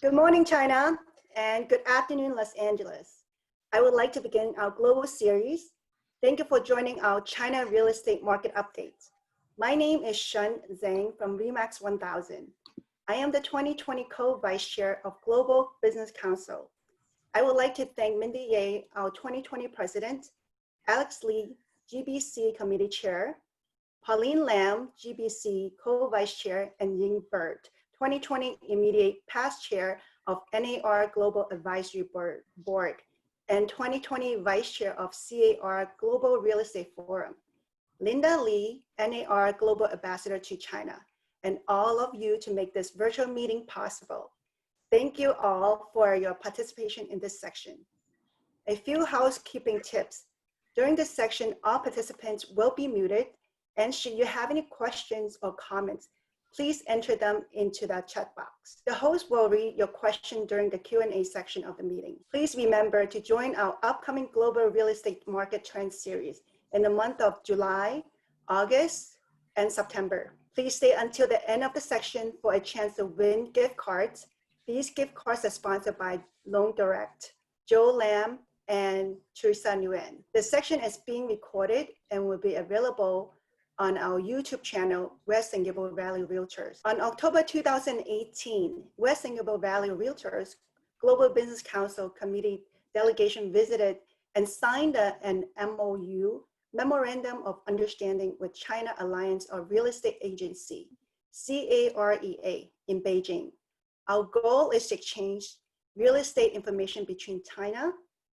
Good morning, China, and good afternoon, Los Angeles. I would like to begin our global series. Thank you for joining our China real estate market update. My name is Shen Zhang from REMAX 1000. I am the 2020 Co-Vice Chair of Global Business Council. I would like to thank Mindy Ye, our 2020 President, Alex Lee, GBC Committee Chair, Pauline Lam, GBC Co-Vice Chair, and Ying Bird, 2020 Immediate Past Chair of NAR Global Advisory Board, and 2020 Vice Chair of CAR Global Real Estate Forum, Linda Lee, NAR Global Ambassador to China, and all of you to make this virtual meeting possible. Thank you all for your participation in this section. A few housekeeping tips. During this section, all participants will be muted, and should you have any questions or comments, please enter them into the chat box. The host will read your question during the Q&A section of the meeting. Please remember to join our upcoming Global Real Estate Market Trends series in the month of July, August, and September. Please stay until the end of the section for a chance to win gift cards. These gift cards are sponsored by Loan Direct, Joe Lam, and Teresa Nguyen. The section is being recorded and will be available on our YouTube channel, West and Gable Valley Realtors. On October 2018, West and Gable Valley Realtors Global Business Council Committee delegation visited and signed an MOU, Memorandum of Understanding with China Alliance of Real Estate Agency, CAREA, in Beijing. Our goal is to exchange real estate information between China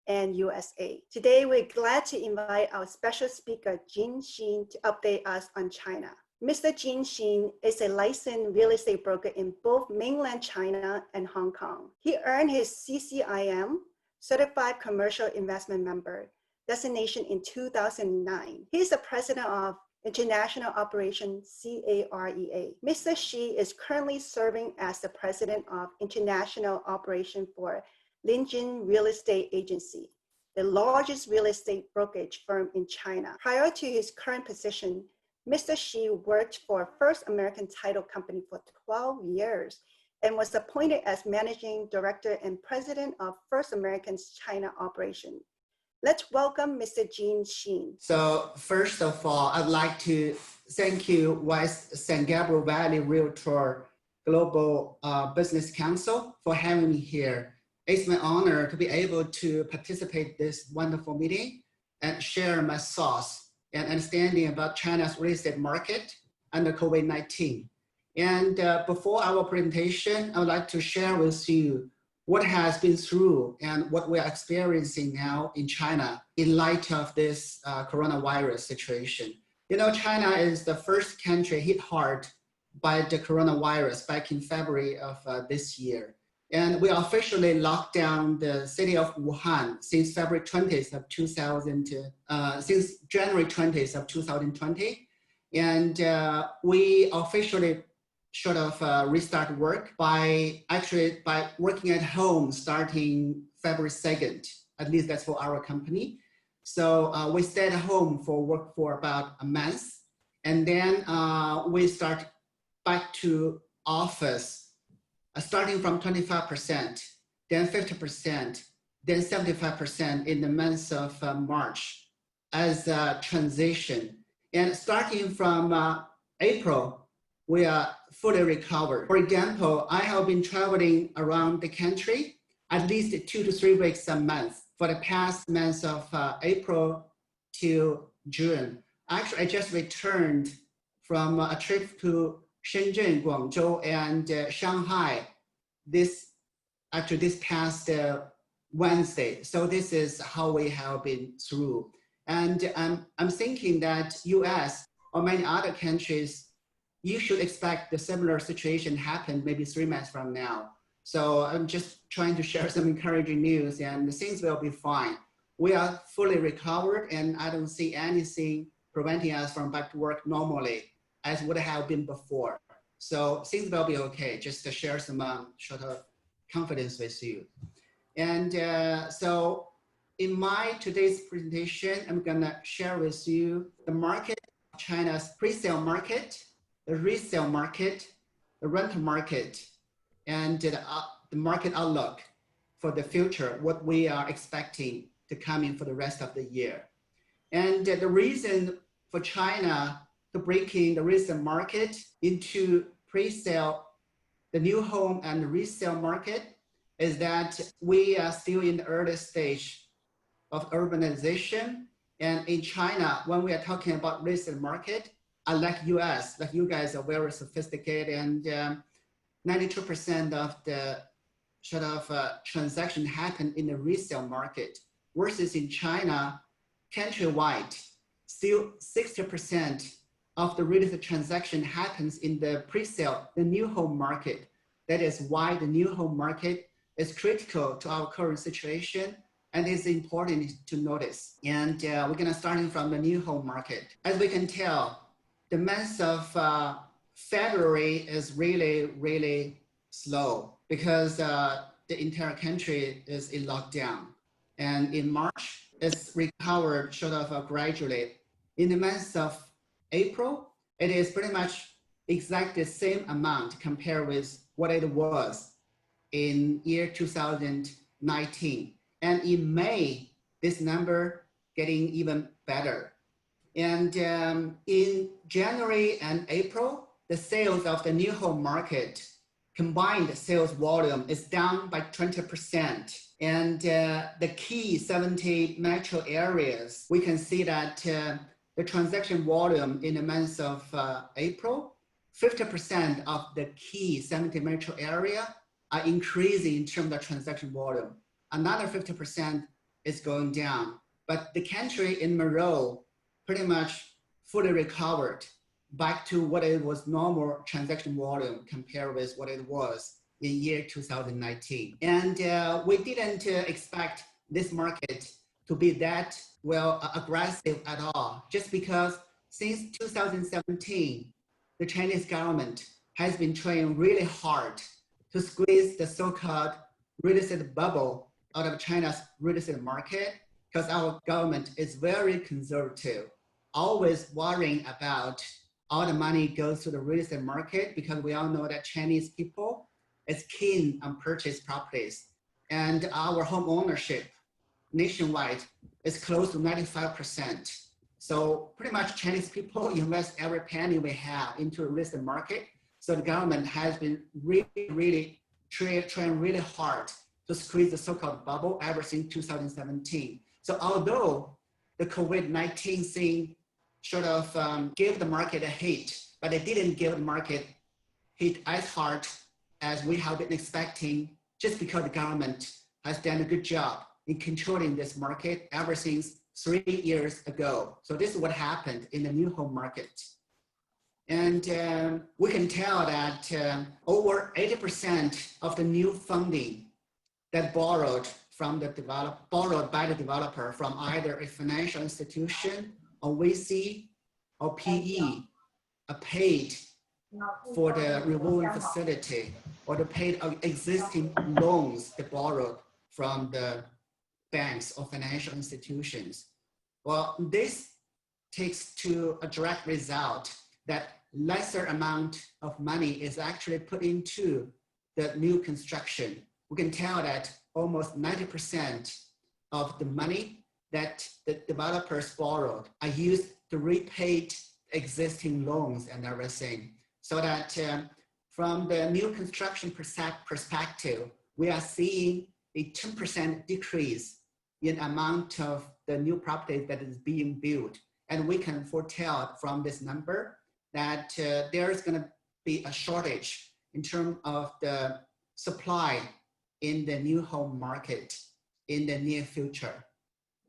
and USA. Today, we're glad to invite our special speaker, Jin Xin, to update us on China. Mr. Jin Xin is a licensed real estate broker in both mainland China and Hong Kong. He earned his CCIM, Certified Commercial Investment Member, designation in 2009. He is the president of International Operation CAREA. Mr. Xi is currently serving as the president of International Operation for Linjin Real Estate Agency, the largest real estate brokerage firm in China. Prior to his current position, Mr. Xi worked for First American Title Company for 12 years and was appointed as Managing Director and President of First American's China operation. Let's welcome Mr. Jin Xin. So first of all, I'd like to thank you, West San Gabriel Valley Realtor Global Business Council, for having me here. It's my honor to be able to participate in this wonderful meeting and share my thoughts and understanding about China's real estate market under COVID-19. And before our presentation, I would like to share with you what has been through and what we are experiencing now in China in light of this coronavirus situation. You know, China is the first country hit hard by the coronavirus back in February of this year. And we officially locked down the city of Wuhan since February 20th of since January 20th of 2020. And we officially sort of restart work by working at home starting February 2nd. At least that's for our company. So we stayed at home for work for about a month. And then we start back to office starting from 25%, then 50%, then 75% in the month of March as a transition. And starting from April, we are fully recovered. For example, I have been traveling around the country at least 2 to 3 weeks a month for the past months of April to June. Actually, I just returned from a trip to Shenzhen, Guangzhou, and Shanghai this past Wednesday. So this is how we have been through. And I'm thinking that US or many other countries, you should expect the similar situation happen maybe 3 months from now. So I'm just trying to share some encouraging news, and things will be fine. We are fully recovered, and I don't see anything preventing us from back to work normally as would have been before. So things will be okay, just to share some sort of confidence with you. And so in my today's presentation, I'm gonna share with you the market, China's pre-sale market, the resale market, the rental market, and the market outlook for the future, what we are expecting to come in for the rest of the year. And the reason for China to break in the resale market into pre-sale, the new home and resale market, is that we are still in the early stage of urbanization. And in China, when we are talking about resale market, unlike US, like you guys are very sophisticated, and 92% of the sort of transaction happen in the resale market, versus in China, countrywide, still 60% of the real estate transaction happens in the pre-sale, the new home market. That is why the new home market is critical to our current situation, and it's important to notice. And we're gonna start from the new home market. As we can tell, the month of February is really slow because the entire country is in lockdown. And in March, it's recovered sort of gradually. In the month of April, it is pretty much exactly the same amount compared with what it was in year 2019. And in May, this number getting even better. And in January and April, the sales of the new home market combined sales volume is down by 20%. And the key 70 metro areas, we can see that the transaction volume in the month of April, 50% of the key 70 metro area are increasing in terms of transaction volume. Another 50% is going down. But the country in Morocco pretty much fully recovered back to what it was normal transaction volume compared with what it was in year 2019. And we didn't expect this market to be that aggressive at all, just because since 2017, the Chinese government has been trying really hard to squeeze the so-called real estate bubble out of China's real estate market, because our government is very conservative, always worrying about all the money goes to the real estate market, because we all know that Chinese people is keen on purchase properties. And our home ownership nationwide is close to 95%. So pretty much Chinese people invest every penny we have into the real estate market. So the government has been really trying really hard to squeeze the so-called bubble ever since 2017. So although the COVID-19 thing sort of gave the market a hit, but it didn't give the market hit as hard as we have been expecting, just because the government has done a good job in controlling this market ever since 3 years ago. So this is what happened in the new home market. And we can tell that over 80% of the new funding that borrowed by the developer from either a financial institution or VC or PE are paid for the revolving facility, or the paid existing loans they borrowed from the banks or financial institutions. Well, this takes to a direct result that lesser amount of money is actually put into the new construction. We can tell that almost 90% of the money that the developers borrowed are used to repay existing loans and everything. So that from the new construction perspective, we are seeing a 10% decrease in amount of the new property that is being built. And we can foretell from this number that there is going to be a shortage in terms of the supply in the new home market in the near future.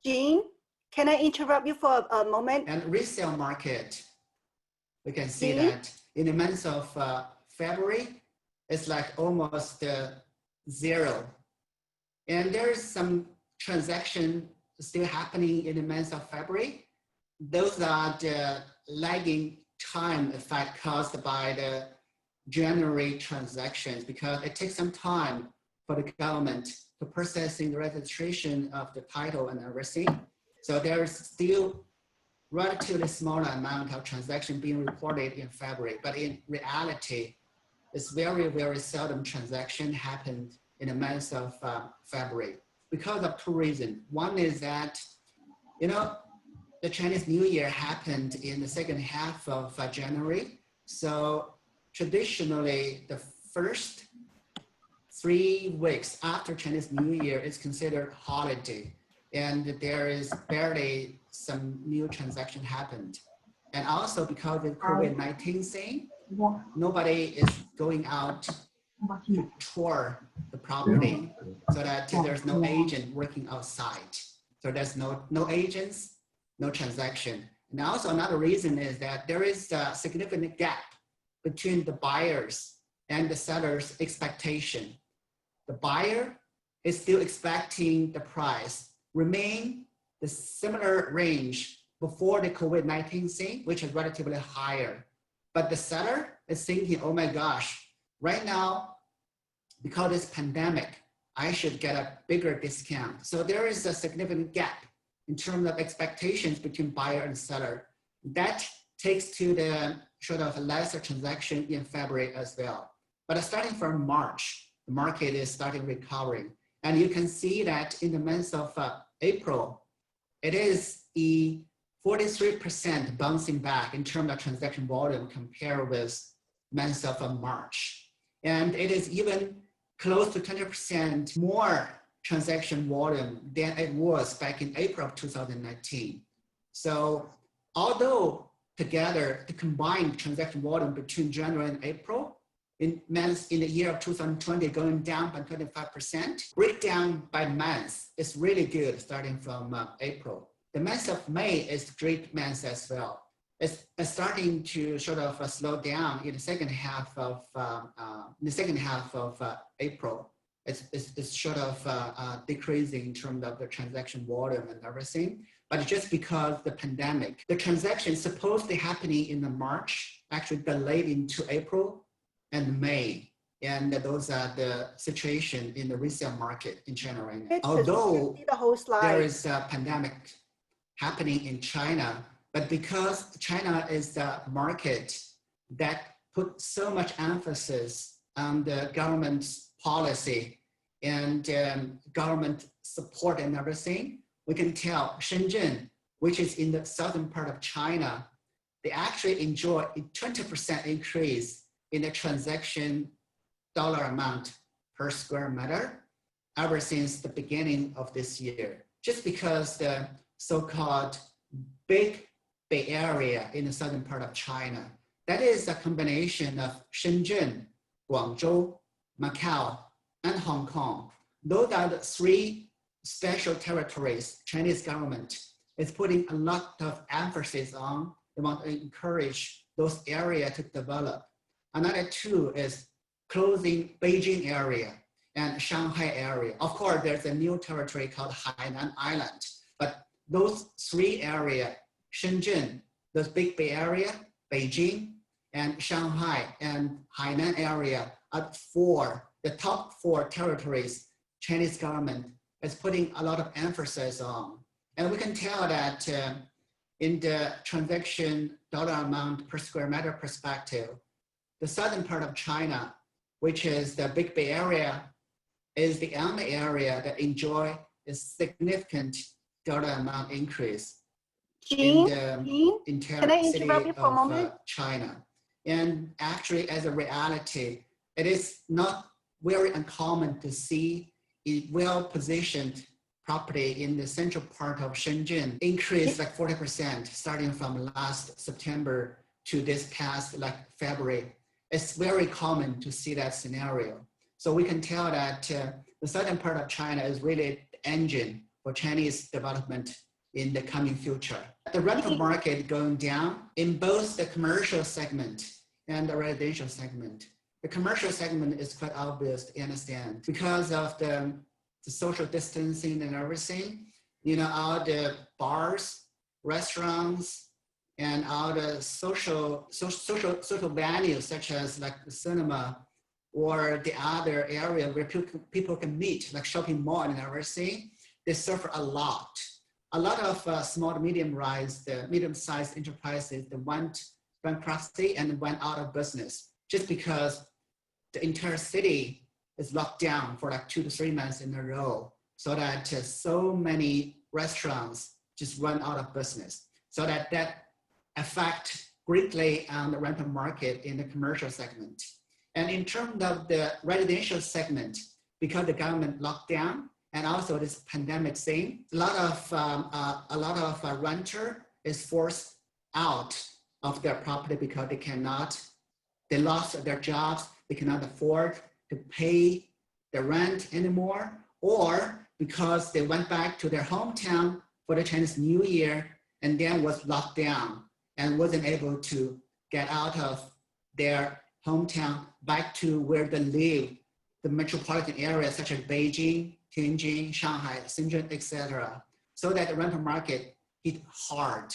Jean, can I interrupt you for a moment? And resale market, we can see Jean? that in the month of February, it's like almost zero. And there's some transaction still happening in the month of February. Those are the lagging time effect caused by the January transactions, because it takes some time for the government to processing the registration of the title and everything. So there is still relatively small amount of transaction being reported in February, but in reality, it's very seldom transaction happened in the month of February because of two reasons. One is that, the Chinese New Year happened in the second half of January. So traditionally, the first 3 weeks after Chinese New Year is considered holiday, and there is barely some new transaction happened. And also because of COVID-19 thing, nobody is going out to tour the property so that there's no agent working outside. So there's no agents, no transaction. And also another reason is that there is a significant gap between the buyers and the seller's expectation. The buyer is still expecting the price remain the similar range before the COVID-19 thing, which is relatively higher. But the seller is thinking, oh my gosh, right now, because of this pandemic, I should get a bigger discount. So there is a significant gap in terms of expectations between buyer and seller. That takes to the sort of lesser transaction in February as well. But starting from March, the market is starting recovering. And you can see that in the month of April, it is a 43% bouncing back in terms of transaction volume compared with month of March. And it is even close to 20% more transaction volume than it was back in April of 2019. So although together, the combined transaction volume between January and April in the year of 2020 going down by 25%, breakdown by month is really good starting from April. The month of May is a great month as well. It's starting to sort of slow down in the second half of April. It's sort of decreasing in terms of the transaction volume and everything. But just because the pandemic, the transaction is supposed to happening in the March, actually delayed into April and May. And those are the situation in the resale market in China right now. Although there is a pandemic happening in China, but because China is the market that put so much emphasis on the government's policy and government support and everything, we can tell Shenzhen, which is in the southern part of China, they actually enjoy a 20% increase in the transaction dollar amount per square meter ever since the beginning of this year, just because the so-called Big Bay Area in the southern part of China, that is a combination of Shenzhen, Guangzhou, Macau, and Hong Kong. Those are the 3 special territories Chinese government is putting a lot of emphasis on. They want to encourage those areas to develop. Another 2 is closing Beijing area and Shanghai area. Of course, there's a new territory called Hainan Island, but those 3 areas, Shenzhen, the Big Bay Area, Beijing, and Shanghai and Hainan area are the top 4 territories Chinese government is putting a lot of emphasis on. And we can tell that in the transaction dollar amount per square meter perspective, the southern part of China, which is the Big Bay Area, is the only area that enjoy a significant dollar amount increase in the entire city of China. And actually, as a reality, it is not very uncommon to see a well-positioned property in the central part of Shenzhen increase like 40% starting from last September to this past like February. It's very common to see that scenario. So we can tell that the southern part of China is really the engine for Chinese development in the coming future. The rental market going down in both the commercial segment and the residential segment. The commercial segment is quite obvious to understand because of the social distancing and everything. All the bars, restaurants, and all the social venues such as like the cinema or the other area where people can meet, like shopping mall and everything, they suffer a lot. A lot of small to medium-sized enterprises that went bankruptcy and went out of business just because the entire city is locked down for like 2 to 3 months in a row, so that so many restaurants just run out of business. So that affect greatly on the rental market in the commercial segment. And in terms of the residential segment, because the government locked down and also this pandemic thing, a lot of renter is forced out of their property because they lost their jobs, they cannot afford to pay the rent anymore, or because they went back to their hometown for the Chinese New Year and then was locked down and wasn't able to get out of their hometown back to where they live, the metropolitan areas such as Beijing, Tianjin, Shanghai, Shenzhen, etc. So that the rental market hit hard.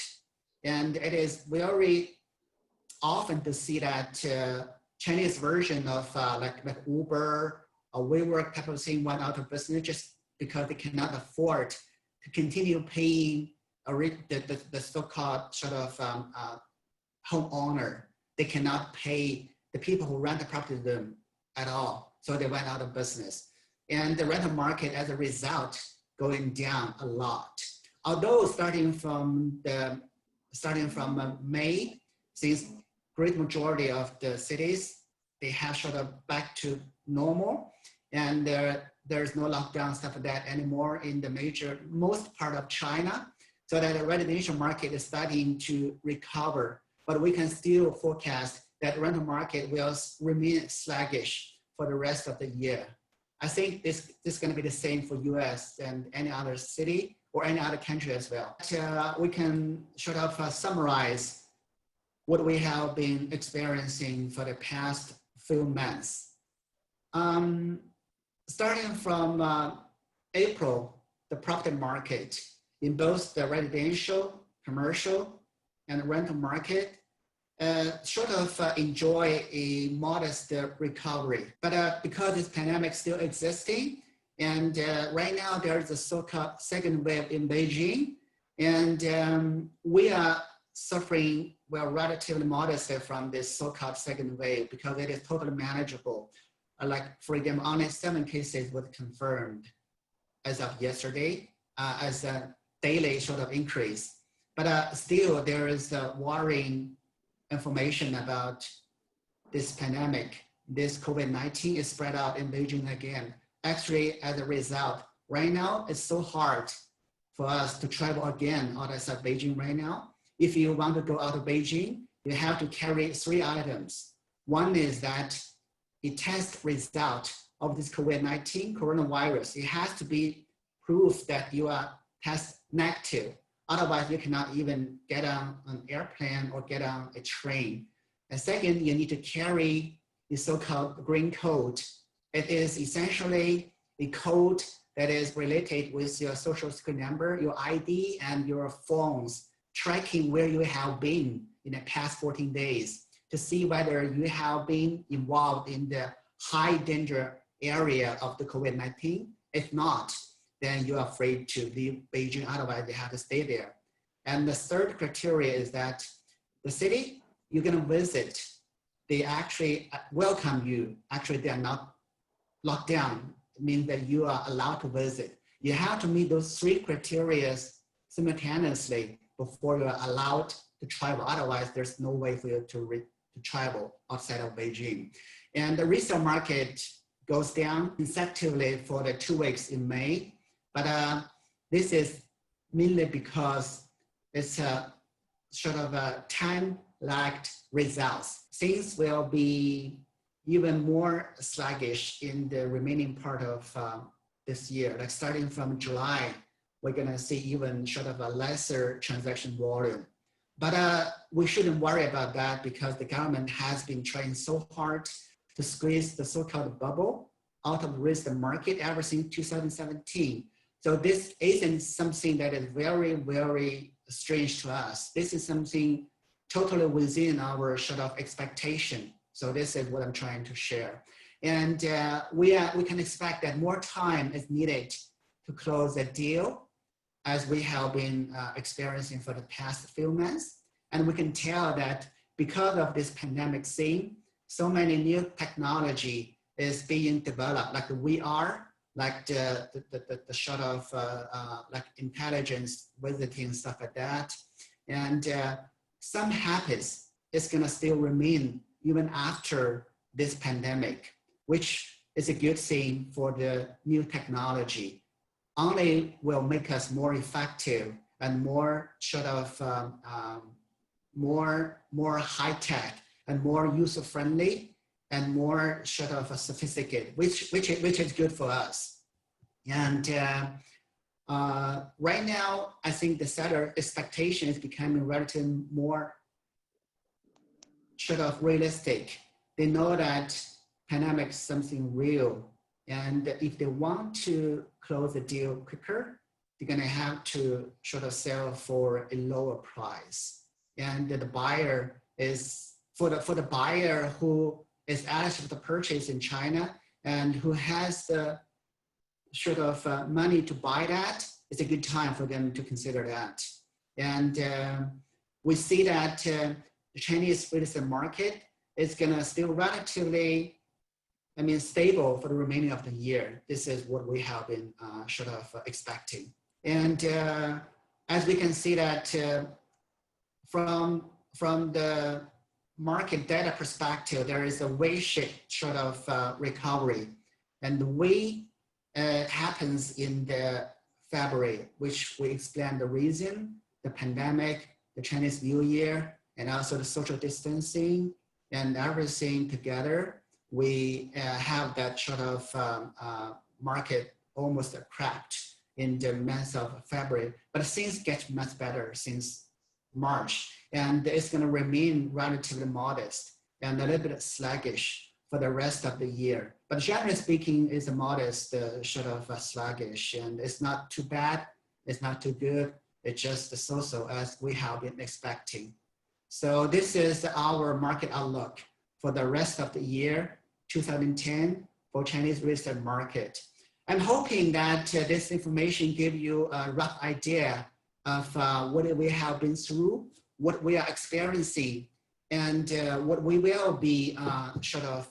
And it is very often to see that Chinese version of like Uber or WeWork type of thing went out of business just because they cannot afford to continue paying the so-called sort of homeowner. They cannot pay the people who rent the property to them at all. So they went out of business. And the rental market as a result going down a lot. Although starting from May, since great majority of the cities, they have sort of back to normal, and there's no lockdown stuff like that anymore in the most part of China, so that the residential market is starting to recover. But we can still forecast that rental market will remain sluggish for the rest of the year. I think this is going to be the same for US and any other city or any other country as well. We can sort of summarize what we have been experiencing for the past few months. Starting from April, the property market in both the residential, commercial, and rental market sort of enjoy a modest recovery. But because this pandemic still existing, and right now there's a so-called second wave in Beijing, and we are suffering, well, relatively modest from this so-called second wave because it is totally manageable. Like, for example, only 7 cases were confirmed as of yesterday, as a daily sort of increase. But still, there is worrying information about this pandemic. This COVID-19 is spread out in Beijing again. Actually, as a result, right now, it's so hard for us to travel again outside Beijing right now. If you want to go out of Beijing, you have to carry 3 items. One is that a test result of this COVID-19 coronavirus. It has to be proof that you are test negative. Otherwise, you cannot even get on an airplane or get on a train. And second, you need to carry the so-called green code. It is essentially a code that is related with your social security number, your ID, and your phones, tracking where you have been in the past 14 days to see whether you have been involved in the high danger area of the COVID-19. If not, then you are free to leave Beijing, otherwise you have to stay there. And the third criteria is that the city you're gonna visit, they actually welcome you. Actually, they are not locked down. It means that you are allowed to visit. You have to meet those 3 criteria simultaneously before you are allowed to travel. Otherwise, there's no way for you to travel outside of Beijing. And the resale market goes down consecutively for the 2 weeks in May. But this is mainly because it's a sort of a time-lagged results. Things will be even more sluggish in the remaining part of this year. Like starting from July, we're gonna see even sort of a lesser transaction volume. But we shouldn't worry about that because the government has been trying so hard to squeeze the so-called bubble out of the real estate market ever since 2017. So this isn't something that is very, very strange to us. This is something totally within our sort of expectation. So this is what I'm trying to share. And we can expect that more time is needed to close a deal, as we have been experiencing for the past few months. And we can tell that because of this pandemic scene, so many new technology is being developed, like the VR, like the sort of like intelligence visiting, stuff like that. And some habits is gonna still remain even after this pandemic, which is a good thing for the new technology. Only will make us more effective and more sort of more high tech and more user friendly and more sort of sophisticated, which is good for us. And right now, I think the seller expectation is becoming relatively more sort of realistic. They know that pandemic is something real, and if they want to close the deal quicker, they're gonna have to sort of sell for a lower price. And the buyer is for the buyer who is eligible to purchase in China and who has the sort of money to buy that, it's a good time for them to consider that. And we see that the Chinese real estate market is gonna still relatively, stable for the remaining of the year. This is what we have been sort of expecting. And as we can see that from the market data perspective, there is a V-shaped sort of recovery. And the way happens in the February, which we explained the reason, the pandemic, the Chinese New Year, and also the social distancing and everything together. We have that sort of market almost cracked in the month of February, but things get much better since March, and it's going to remain relatively modest and a little bit sluggish for the rest of the year. But generally speaking, it's a modest sort of sluggish, and it's not too bad, it's not too good, it's just so-so as we have been expecting. So this is our market outlook for the rest of the year, 2010, for Chinese real estate market. I'm hoping that this information give you a rough idea of what we have been through, what we are experiencing, and what we will be sort of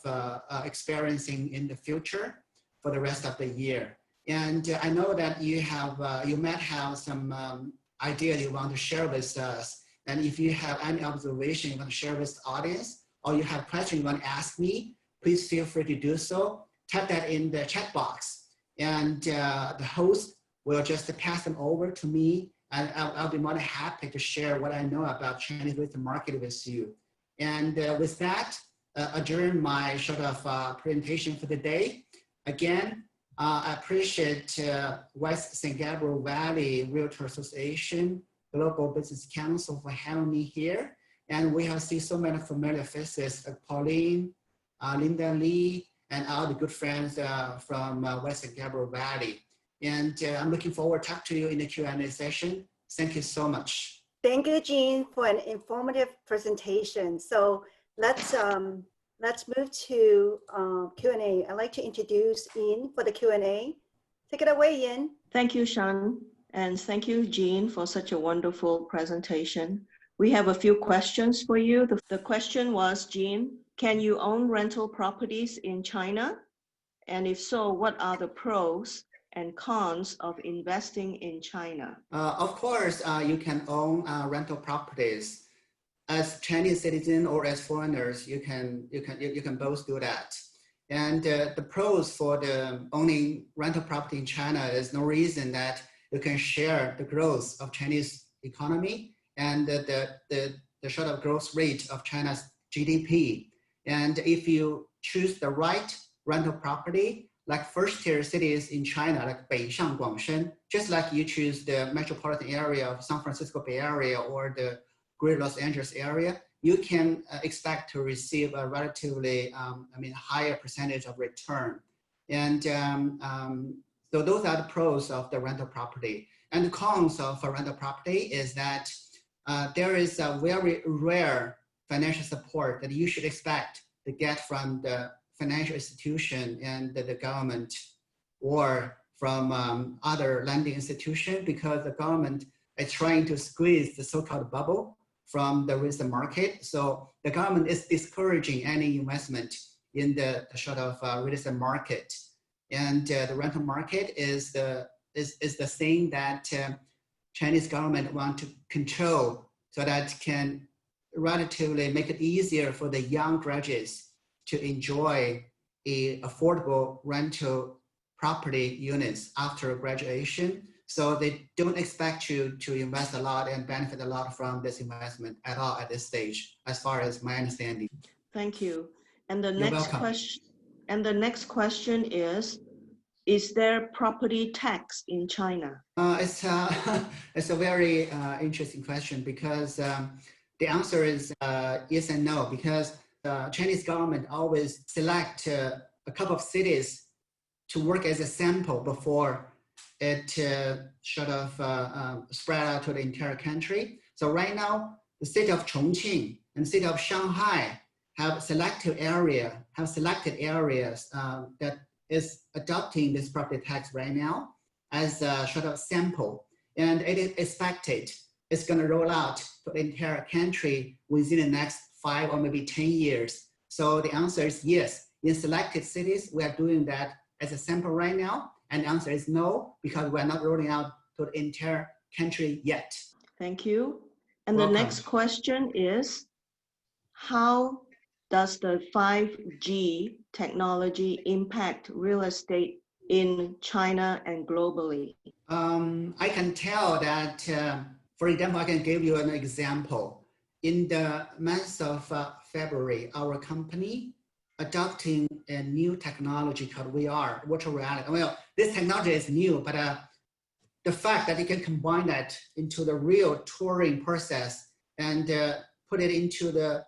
experiencing in the future for the rest of the year. And I know that you have, you might have some idea you want to share with us. And if you have any observation you want to share with the audience, or you have questions you want to ask me, please feel free to do so. Type that in the chat box, and the host will just pass them over to me, and I'll be more than happy to share what I know about Chinese real estate market with you. And with that, adjourn my sort of presentation for the day. Again, I appreciate West San Gabriel Valley Realtor Association, Global Business Council for having me here. And we have seen so many familiar faces, Pauline, Linda Lee, and all the good friends from West San Gabriel Valley. And I'm looking forward to talk to you in the Q&A session. Thank you so much. Thank you, Jean, for an informative presentation. So let's move to Q&A. I'd like to introduce Yin for the Q&A. Take it away, Yin. Thank you, Sean. And thank you, Jean, for such a wonderful presentation. We have a few questions for you. The question was, Jean, can you own rental properties in China? And if so, what are the pros and cons of investing in China? Of course, you can own rental properties. As Chinese citizen or as foreigners, you can both do that. And the pros for the owning rental property in China is no reason that you can share the growth of Chinese economy and the sort of growth rate of China's GDP. And if you choose the right rental property, like first-tier cities in China, like Beishang, Guangshen, just like you choose the metropolitan area of San Francisco Bay Area or the Greater Los Angeles area, you can expect to receive a relatively, higher percentage of return. And so those are the pros of the rental property. And the cons of a rental property is that there is a very rare financial support that you should expect to get from the financial institution and the government or from other lending institution, because the government is trying to squeeze the so-called bubble from the real estate market. So the government is discouraging any investment in the sort of real estate market. And the rental market is the thing that Chinese government want to control so that can relatively make it easier for the young graduates to enjoy a affordable rental property units after graduation. So they don't expect you to invest a lot and benefit a lot from this investment at all at this stage, as far as my understanding. Thank you. And the You're next welcome. question. And the next question is there property tax in China? It's a very interesting question because the answer is yes and no, because the Chinese government always select a couple of cities to work as a sample before it sort of spread out to the entire country. So right now, the city of Chongqing and city of Shanghai have selected areas that is adopting this property tax right now as a sort of sample. And it is expected it's going to roll out to the entire country within the next 5 or maybe 10 years. So the answer is yes. In selected cities, we are doing that as a sample right now. And the answer is no, because we're not rolling out to the entire country yet. Thank you. And Welcome. the next question is, how does the 5G technology impact real estate in China and globally? I can tell that, for example, I can give you an example. In the month of February, our company adopting a new technology called VR, virtual reality. Well, this technology is new, but the fact that you can combine that into the real touring process and put it into the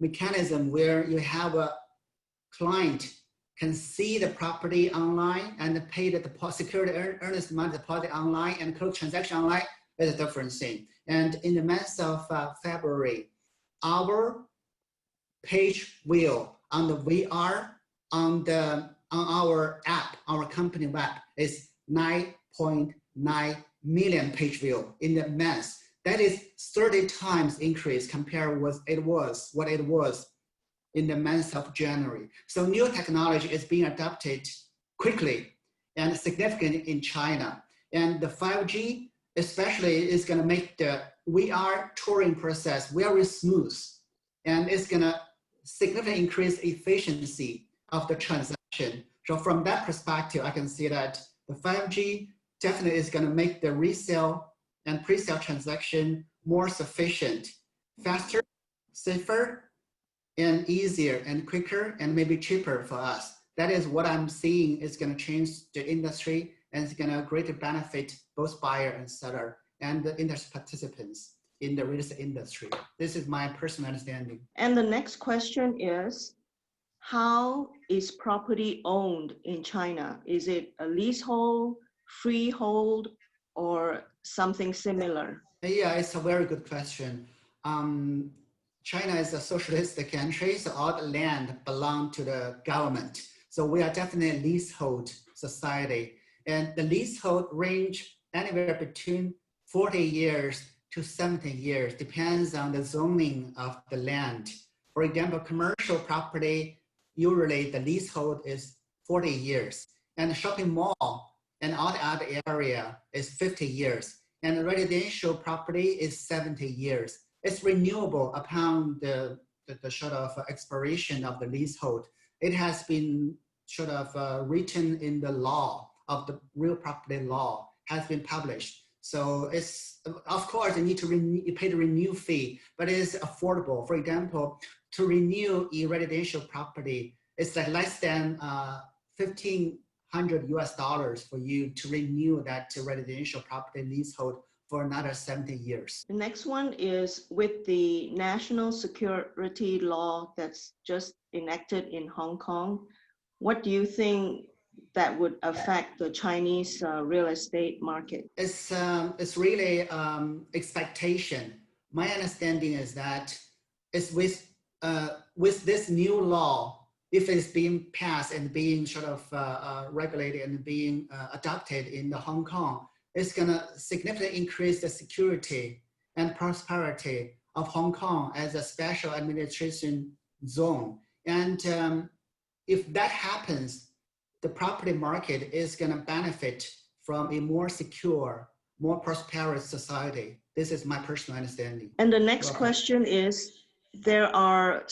mechanism where you have a client can see the property online and pay the security earnest money deposit online and close transaction online is a different thing. And in the month of February, our page view on the VR on our app, our company web is 9.9 million page view in the month. That is 30 times increase compared with what it was in the month of January. So new technology is being adopted quickly and significant in China. And the 5G especially is going to make the VR touring process very smooth. And it's going to significantly increase efficiency of the transaction. So from that perspective, I can see that the 5G definitely is going to make the resale and pre-sale transaction more sufficient, faster, safer, and easier and quicker and maybe cheaper for us. That is what I'm seeing is going to change the industry and it's going to greatly benefit both buyer and seller and the industry participants in the real estate industry. This is my personal understanding. And the next question is, how is property owned in China? Is it a leasehold, freehold, or something similar? Yeah, it's a very good question. China is a socialist country, so all the land belongs to the government. So we are definitely a leasehold society. And the leasehold range anywhere between 40 years to 70 years, depends on the zoning of the land. For example, commercial property, usually the leasehold is 40 years. And the shopping mall and all the other area is 50 years. And the residential property is 70 years. It's renewable upon the sort of expiration of the leasehold. It has been sort of written in the law of the real property law, has been published. So it's, of course, you need to you pay the renew fee, but it is affordable. For example, to renew a residential property, it's like less than $1,500 US for you to renew that residential property leasehold for another 70 years. The next one is with the national security law that's just enacted in Hong Kong. What do you think that would affect the Chinese real estate market? It's really expectation. My understanding is that it's with this new law, if it's being passed and being sort of regulated and being adopted in the Hong Kong, it's going to significantly increase the security and prosperity of Hong Kong as a special administration zone. And if that happens, the property market is going to benefit from a more secure, more prosperous society. This is my personal understanding. And the next question is, there are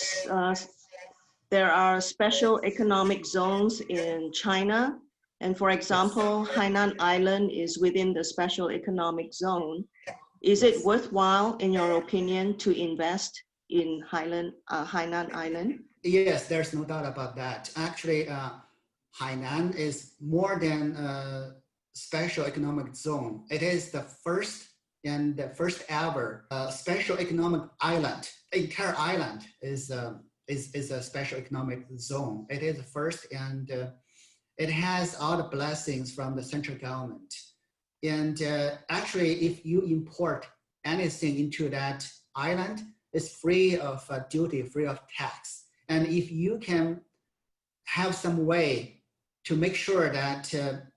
special economic zones in China. And for example, Hainan Island is within the special economic zone. Is it worthwhile, in your opinion, to invest in Hainan Island? Yes, there's no doubt about that. Actually, Hainan is more than a special economic zone. It is the first and the first ever special economic island. Entire island is a special economic zone. It is the first, and it has all the blessings from the central government. And actually, if you import anything into that island, it's free of duty, free of tax. And if you can have some way to make sure that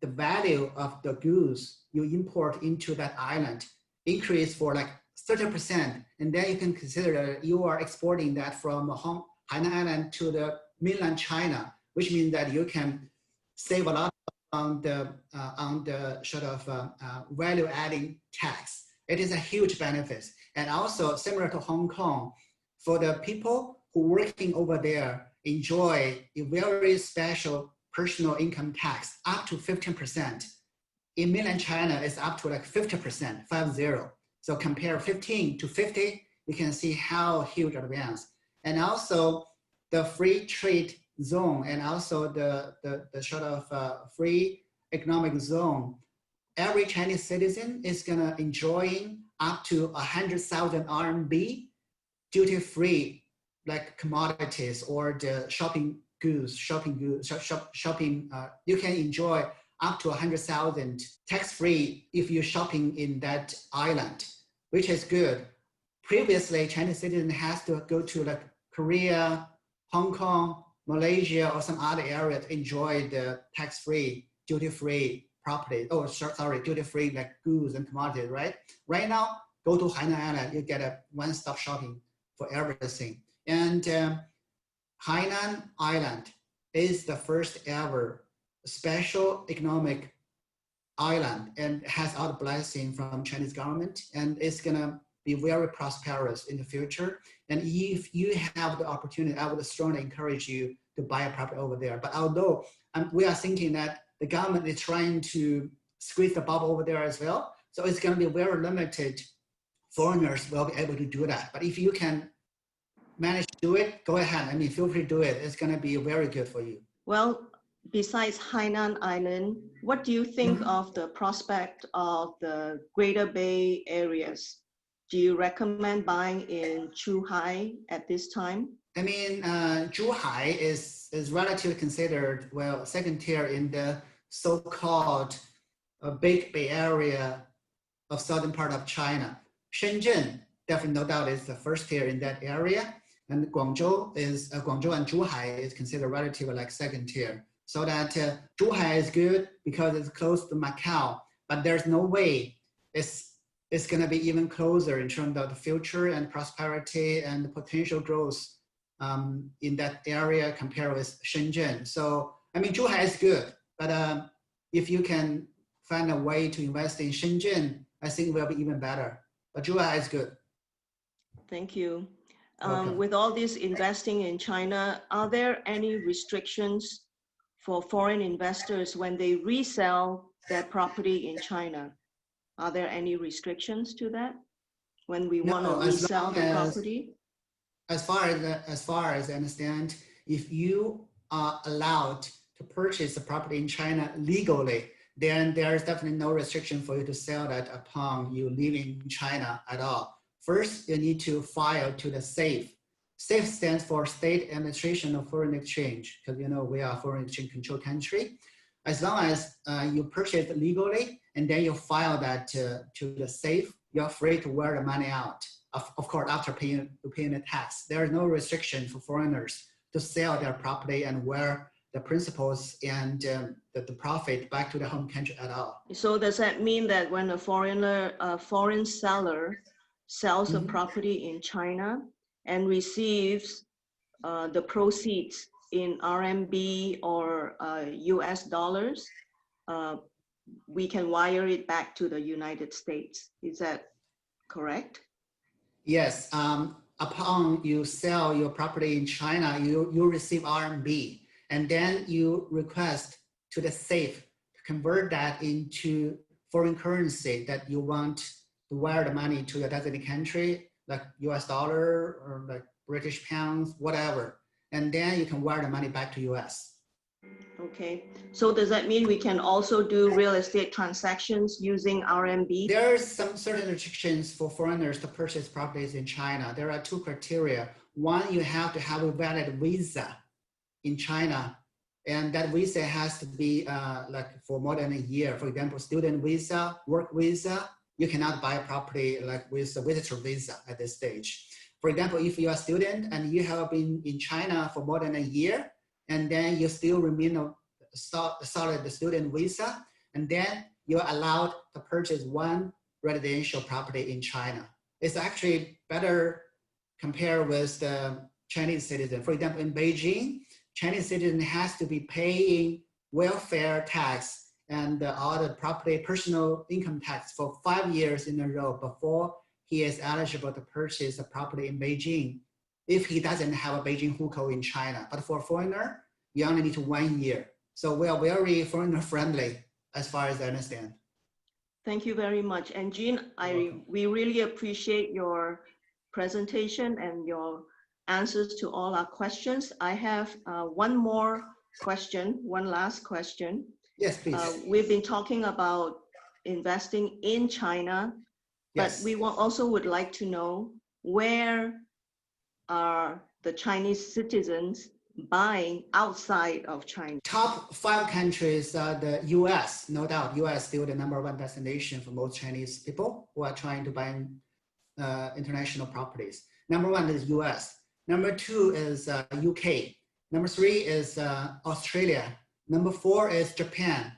the value of the goods you import into that island increase for like 30%, and then you can consider that you are exporting that from Hainan Island to the mainland China, which means that you can save a lot on the sort of value-adding tax. It is a huge benefit. And also similar to Hong Kong, for the people who working over there enjoy a very special personal income tax up to 15%. In mainland China, it's up to like 50%, 50. So compare 15 to 50, you can see how huge advance. And also the free trade zone and also the sort of free economic zone, every Chinese citizen is gonna enjoying up to 100,000 RMB duty-free, like commodities or the shopping goods, you can enjoy up to 100,000 tax-free if you're shopping in that island, which is good. Previously, Chinese citizen has to go to like Korea, Hong Kong, Malaysia, or some other area to enjoy the tax-free, duty-free property. Oh, sorry, duty-free like goods and commodities, right? Right now, go to Hainan Island, you get a one-stop shopping for everything. And Hainan Island is the first ever special economic island and has all the blessing from Chinese government, and it's gonna be very prosperous in the future. And if you have the opportunity, I would strongly encourage you to buy a property over there. But although we are thinking that the government is trying to squeeze the bubble over there as well, so it's gonna be very limited. Foreigners will be able to do that. But if you can manage to do it, go ahead. I mean, feel free to do it. It's gonna be very good for you. Well, besides Hainan Island, what do you think of the prospect of the Greater Bay areas? Do you recommend buying in Zhuhai at this time? I mean, Zhuhai is relatively considered, well, second tier in the so-called Big Bay Area of southern part of China. Shenzhen, definitely no doubt, is the first tier in that area. And Guangzhou and Zhuhai is considered relatively like second tier. So that Zhuhai is good because it's close to Macau, but there's no way it's gonna be even closer in terms of the future and prosperity and the potential growth in that area compared with Shenzhen. So, I mean, Zhuhai is good, but if you can find a way to invest in Shenzhen, I think it will be even better. But Zhuhai is good. Thank you. Welcome. With all this investing in China, are there any restrictions for foreign investors when they resell their property in China? Are there any restrictions to that when we want to resell the property? As far as I understand, if you are allowed to purchase the property in China legally, then there is definitely no restriction for you to sell that upon you leaving China at all. First, you need to file to the SAFE. SAFE stands for State Administration of Foreign Exchange, because you know we are a foreign exchange control country. As long as you purchase it legally and then you file that to the SAFE, you're free to wear the money out. Of course, after paying the tax. There is no restriction for foreigners to sell their property and wear the principals and the profit back to the home country at all. So does that mean that when a foreign seller sells a property in China and receives the proceeds in RMB or US dollars, we can wire it back to the United States. Is that correct? Yes. Upon you sell your property in China, you receive RMB, and then you request to the safe to convert that into foreign currency that you want to wire the money to your designated country, like US dollar or like British pounds, whatever. And then you can wire the money back to US. Okay, so does that mean we can also do real estate transactions using RMB? There are some certain restrictions for foreigners to purchase properties in China. There are two criteria. One, you have to have a valid visa in China, and that visa has to be like for more than a year. For example, student visa, work visa, you cannot buy a property like with a visitor visa at this stage. For example, if you're a student and you have been in China for more than a year, and then you still remain a solid student visa, and then you're allowed to purchase one residential property in China. It's actually better compared with the Chinese citizen. For example, in Beijing, Chinese citizen has to be paying welfare tax and all the property personal income tax for 5 years in a row before he is eligible to purchase a property in Beijing if he doesn't have a Beijing hukou in China. But for a foreigner, you only need 1 year. So we are very foreigner friendly as far as I understand. Thank you very much. And Jean, we really appreciate your presentation and your answers to all our questions. I have one more question, one last question. Yes, please. We've been talking about investing in China, but Yes. we also would like to know, where are the Chinese citizens buying outside of China? Top 5 countries are the US, no doubt. US still the #1 destination for most Chinese people who are trying to buy international properties. #1 is US. #2 is UK. #3 is Australia. #4 is Japan.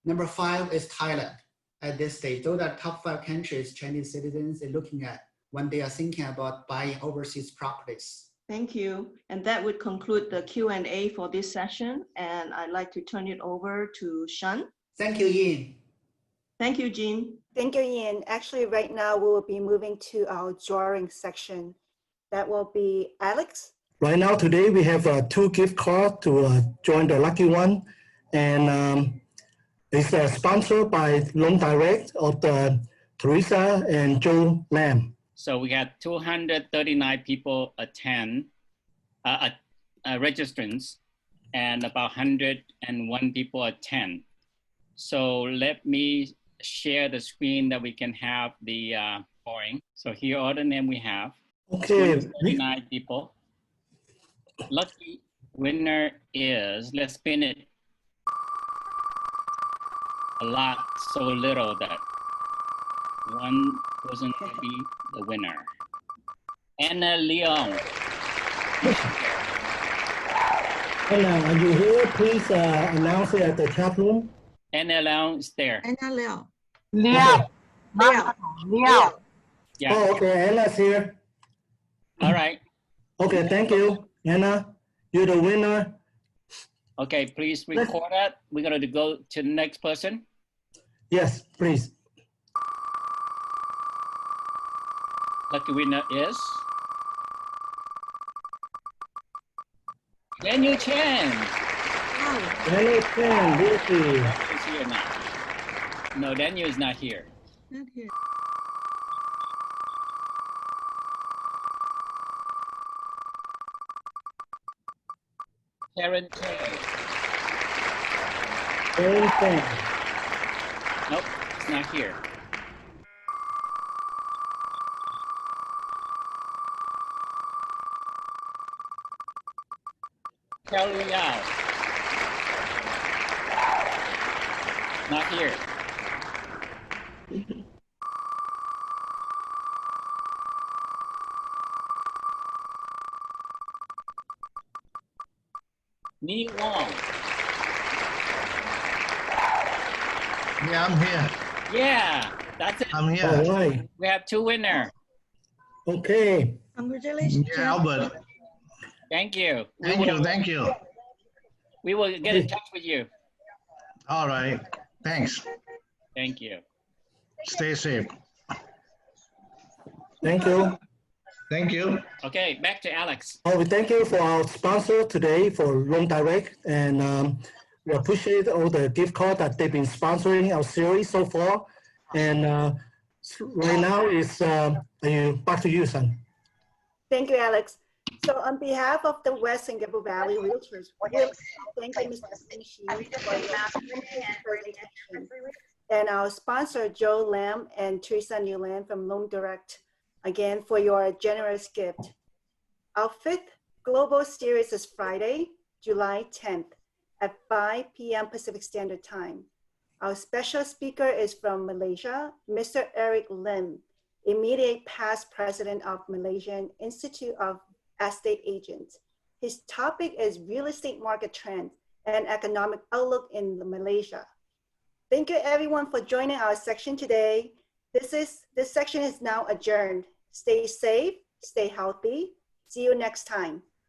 #5 is Thailand at this stage. Those are top 5 countries Chinese citizens are looking at when they are thinking about buying overseas properties. Thank you. And that would conclude the Q&A for this session. And I'd like to turn it over to Shun. Thank you, Yin. Thank you, Jean. Thank you, Ian. Actually, right now we will be moving to our drawing section. That will be Alex. Right now, today, we have 2 gift cards to join the lucky one. And it's sponsored by Loan Direct of Teresa and Joe Lam. So we had 239 people attend, registrants, and about 101 people attend. So let me share the screen that we can have the drawing. So here are the name we have. Okay. 239 people. Lucky winner is, let's spin it. A lot, so little that one person will be the winner. Anna Leong. Anna, are you here? Please announce it at the chat room. Anna Leong is there. Anna Liao. Okay. Liao. Yeah. Oh, okay. Anna's here. All right. Okay, thank you. Anna, you're the winner. Okay, please record that. We're going to go to the next person. Yes, please. Lucky winner is Daniel Chen. Daniel Chen, Lucy. Is here now. No, Daniel is not here. Not here. Karen Chen. Daniel Chen. Nope, it's not here. Kelly Yao. Not here. Ni Wong. Yeah, I'm here. Yeah, that's it. I'm here. All right. We have 2 winners. Okay. Congratulations. Yeah, Albert. Thank you. Thank you. We will get in touch with you. All right. Thanks. Thank you. Stay safe. Thank you. Thank you. Okay, back to Alex. We thank you for our sponsor today for Loan Direct, and we appreciate all the gift card that they've been sponsoring our series so far. And right now is back to you, son. Thank you, Alex. So on behalf of the West Singapore Valley Realtors, we thank you, Mr. Shi, for your presentation. And our sponsor, Joe Lam and Teresa Newland from Loan Direct, again, for your generous gift. Our 5th Global Series is Friday, July 10th at 5 p.m. Pacific Standard Time. Our special speaker is from Malaysia, Mr. Eric Lim, immediate past president of Malaysian Institute of Estate Agents. His topic is real estate market trends and economic outlook in Malaysia. Thank you everyone for joining our section today. This section is now adjourned. Stay safe, stay healthy. See you next time.